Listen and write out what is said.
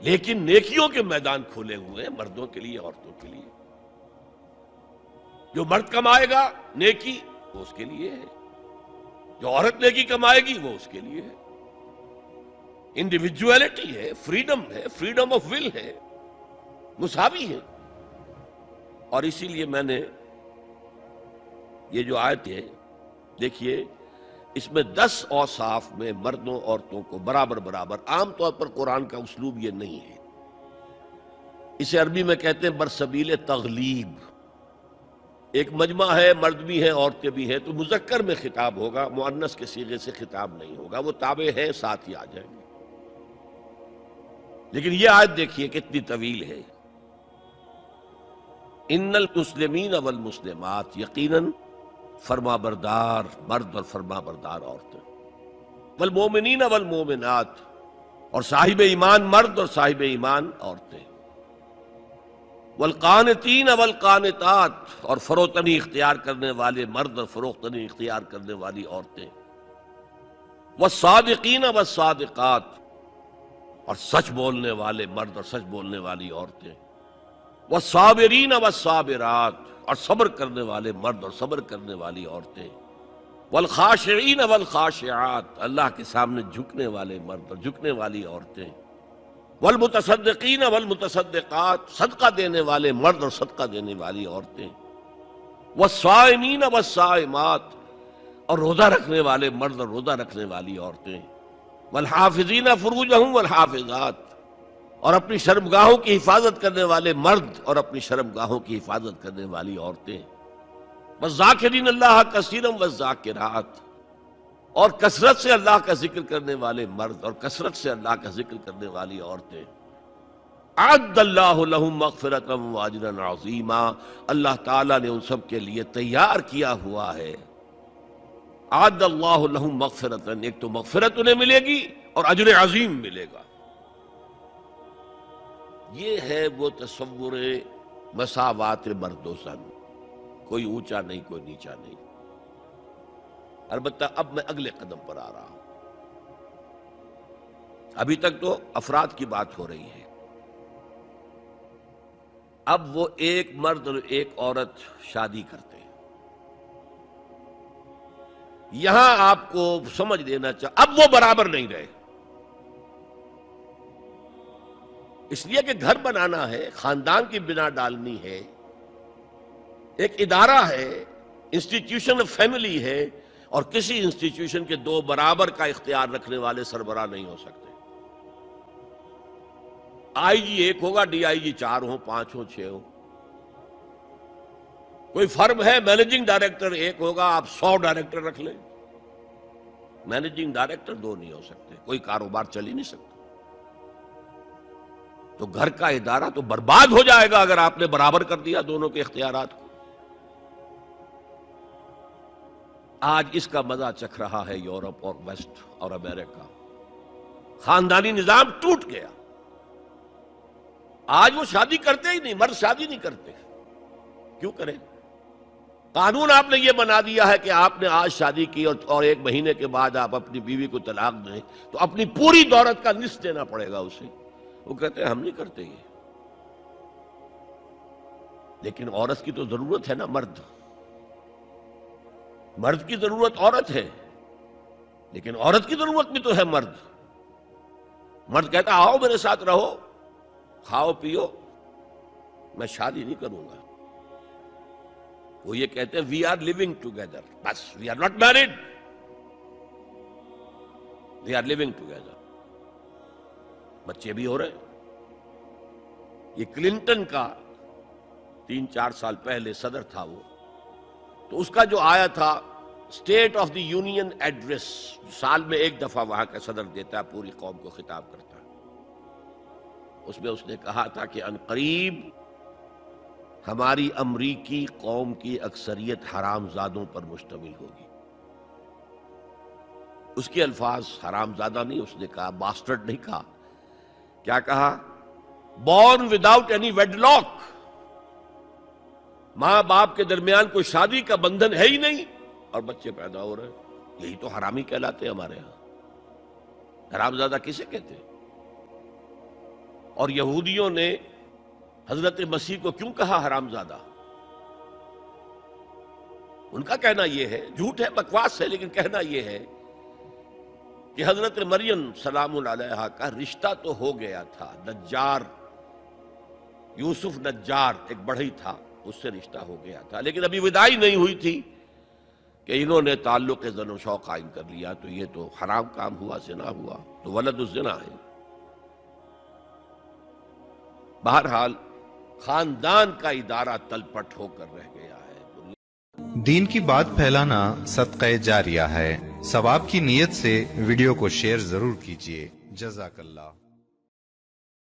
لیکن نیکیوں کے میدان کھولے ہوئے ہیں مردوں کے لیے عورتوں کے لیے. جو مرد کمائے گا نیکی وہ اس کے لیے ہے، جو عورت نیکی کمائے گی وہ اس کے لیے ہے. انڈیویجویلٹی ہے، فریڈم ہے، فریڈم آف ول ہے، مساوی ہے. اور اسی لیے میں نے یہ جو آیت ہے دیکھیے، اس میں 10 اوصاف میں مردوں عورتوں کو برابر برابر. عام طور پر قرآن کا اسلوب یہ نہیں ہے، اسے عربی میں کہتے ہیں برسبیل تغلیب. ایک مجمع ہے، مرد بھی ہیں عورتیں بھی ہیں، تو مذکر میں خطاب ہوگا، مؤنث کے صیغے سے خطاب نہیں ہوگا. وہ تابع ہے، ساتھ ہی آ جائیں گے. لیکن یہ آیت دیکھیے کتنی طویل ہے. ان المسلمین والمسلمات، یقیناً فرما بردار مرد اور فرما بردار عورتیں. والمومنین والمومنات، اور صاحب ایمان مرد اور صاحب ایمان عورتیں. والقانتین والقانتات، اور فروتنی اختیار کرنے والے مرد اور فروختنی اختیار کرنے والی عورتیں. والصادقین والصادقات، اور سچ بولنے والے مرد اور سچ بولنے والی عورتیں. والصابرین والصابرات، اور صبر کرنے والے مرد اور صبر کرنے والی عورتیں. والخاشعین والخاشعات، اللہ کے سامنے جھکنے والے مرد اور جھکنے والی عورتیں. والمتصدقین والمتصدقات، صدقہ دینے والے مرد اور صدقہ دینے والی عورتیں. والصائمین والصائمات، اور روزہ رکھنے والے مرد اور روزہ رکھنے والی عورتیں. والحافظین فروجہم والحافظات، اور اپنی شرمگاہوں کی حفاظت کرنے والے مرد اور اپنی شرمگاہوں کی حفاظت کرنے والی عورتیں. والذاکرین اللہ کثیرا والذاکرات، اور کثرت سے اللہ کا ذکر کرنے والے مرد اور کثرت سے اللہ کا ذکر کرنے والی عورتیں. اعد اللہ لہم مغفرۃ واجرا عظیما، اللہ تعالیٰ نے ان سب کے لیے تیار کیا ہوا ہے. اعد اللہ لہم مغفرۃ، ایک تو مغفرت انہیں ملے گی اور اجر عظیم ملے گا. یہ ہے وہ تصور مساوات مرد و زن، کوئی اونچا نہیں کوئی نیچا نہیں. البتہ اب میں اگلے قدم پر آ رہا ہوں. ابھی تک تو افراد کی بات ہو رہی ہے، اب وہ ایک مرد اور ایک عورت شادی کرتے ہیں. یہاں آپ کو سمجھ لینا چاہیے اب وہ برابر نہیں رہے، اس لیے کہ گھر بنانا ہے، خاندان کی بنا ڈالنی ہے، ایک ادارہ ہے، انسٹیٹیوشن آف فیملی ہے، اور کسی انسٹیٹیوشن کے دو برابر کا اختیار رکھنے والے سربراہ نہیں ہو سکتے. آئی جی ایک ہوگا، ڈی آئی جی 4 ہوں، 5 ہوں، 6 ہوں. کوئی فرم ہے، مینیجنگ ڈائریکٹر ایک ہوگا، آپ 100 ڈائریکٹر رکھ لیں. مینیجنگ ڈائریکٹر 2 نہیں ہو سکتے، کوئی کاروبار چل ہی نہیں سکتا. تو گھر کا ادارہ تو برباد ہو جائے گا اگر آپ نے برابر کر دیا دونوں کے اختیارات کو. آج اس کا مزہ چکھ رہا ہے یورپ اور ویسٹ اور امریکہ. خاندانی نظام ٹوٹ گیا. آج وہ شادی کرتے ہی نہیں، مرد شادی نہیں کرتے. کیوں کریں؟ قانون آپ نے یہ بنا دیا ہے کہ آپ نے آج شادی کی اور 1 مہینے کے بعد آپ اپنی بیوی کو طلاق دیں تو اپنی پوری دولت کا نصف دینا پڑے گا اسے. وہ کہتے ہیں ہم نہیں کرتے یہ. لیکن عورت کی تو ضرورت ہے نا، مرد کی ضرورت عورت ہے، لیکن عورت کی ضرورت بھی تو ہے مرد. مرد کہتا آؤ میرے ساتھ رہو، کھاؤ پیو، میں شادی نہیں کروں گا. وہ یہ کہتے ہیں وی آر لیونگ ٹوگیدر، بس we are not married, we are living together. بچے بھی ہو رہے ہیں. یہ کلنٹن کا 3-4 سال پہلے صدر تھا وہ، تو اس کا جو آیا تھا state of the union address, سال میں 1 دفعہ وہاں کا صدر دیتا ہے، پوری قوم کو خطاب کرتا ہے. اس میں اس نے کہا تھا کہ عنقریب ہماری امریکی قوم کی اکثریت حرام زادوں پر مشتمل ہوگی. اس کے الفاظ حرام زادہ نہیں، اس نے کہا باسٹرڈ نہیں کہا. کیا کہا؟ Born without any wedlock, ماں باپ کے درمیان کوئی شادی کا بندھن ہے ہی نہیں اور بچے پیدا ہو رہے ہیں. یہی تو حرامی کہلاتے ہیں ہمارے ہاں. حرام زادہ کسے کہتے ہیں؟ اور یہودیوں نے حضرت مسیح کو کیوں کہا حرامزادہ؟ ان کا کہنا یہ ہے، جھوٹ ہے، بکواس ہے، لیکن کہنا یہ ہے کہ حضرت مریم سلام علیہا کا رشتہ تو ہو گیا تھا، نجار یوسف نجار ایک بڑھئی تھا، اس سے رشتہ ہو گیا تھا، لیکن ابھی وداعی نہیں ہوئی تھی کہ انہوں نے تعلق زن و شوق قائم کر لیا، تو یہ تو حرام کام ہوا، زنا ہوا، تو ولد الزنا ہے۔ بہرحال خاندان کا ادارہ تلپٹ ہو کر رہ گیا ہے۔ دین کی بات پھیلانا صدقہ جاریہ ہے، ثواب کی نیت سے ویڈیو کو شیئر ضرور کیجیے۔ جزاک اللہ۔